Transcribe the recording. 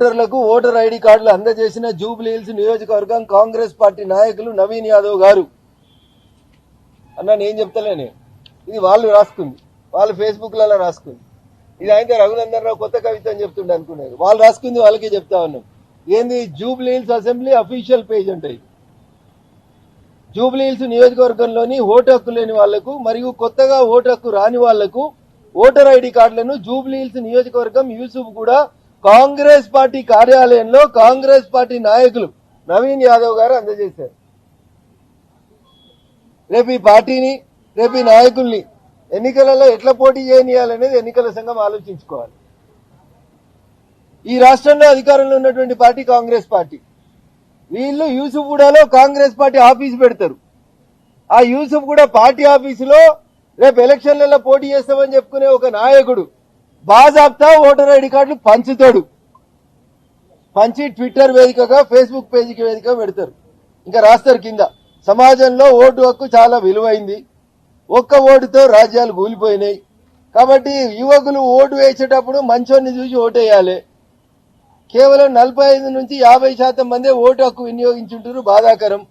ఓటర్లకు voter ID కార్డులు అందజేసిన జూబ్లీహిల్స్ నియోజకవర్గం కాంగ్రెస్ పార్టీ నాయకులు నవీన్ యాదవ్ గారు అన్న నేను చెప్తలేనే, ఇది వాళ్ళు రాసుకుంది, వాళ్ళు ఫేస్బుక్ లలో రాసుకుంది. ఇది అయితే రఘునందన్ రావు కొత్త కవిత అని చెప్తుండే అనుకున్నారు. వాళ్ళు రాసుకుంది వాళ్ళకే చెప్తా ఉన్నాం. ఏంది జూబ్లీహిల్స్ అసెంబ్లీ అఫీషియల్ పేజ్ అంటే జూబ్లీహిల్స్ నియోజకవర్గంలోని ఓటు హక్కు లేని వాళ్లకు మరియు కొత్తగా ఓటు హక్కు రాని వాళ్లకు ఓటర్ ఐడి కార్డులను జూబ్లీహిల్స్ నియోజకవర్గం యూసుఫ్ కూడా కాంగ్రెస్ పార్టీ కార్యాలయంలో కాంగ్రెస్ పార్టీ నాయకులు నవీన్ యాదవ్ గారు అందజేశారు. రేపు ఈ పార్టీని, రేపు ఈ నాయకుల్ని ఎన్నికలలో ఎట్లా పోటీ చేయనియాలనేది ఎన్నికల సంఘం ఆలోచించుకోవాలి. ఈ రాష్ట్రంలో అధికారంలో ఉన్నటువంటి పార్టీ కాంగ్రెస్ పార్టీ. వీళ్ళు యూసుఫ్గూడలో కాంగ్రెస్ పార్టీ ఆఫీసు పెడతారు. ఆ యూసుఫ్గూడ పార్టీ ఆఫీసులో రేపు ఎలక్షన్లలో పోటీ చేస్తామని చెప్పుకునే ఒక నాయకుడు బాజాబ్తా ఓటర్ ఐడి కార్డులు పంచుతాడు. పంచి ట్విట్టర్ వేదికగా, ఫేస్బుక్ పేజీకి వేదికగా పెడతారు. ఇంకా రాస్తారు కింద, సమాజంలో ఓటు హక్కు చాలా విలువైంది, ఒక్క ఓటుతో రాజ్యాలు కూలిపోయినాయి, కాబట్టి యువకులు ఓటు వేసేటప్పుడు మంచోన్ని చూసి ఓటేయాలి. కేవలం 45 నుంచి 50% మందే ఓటు హక్కు వినియోగించుంటారు, బాధాకరం.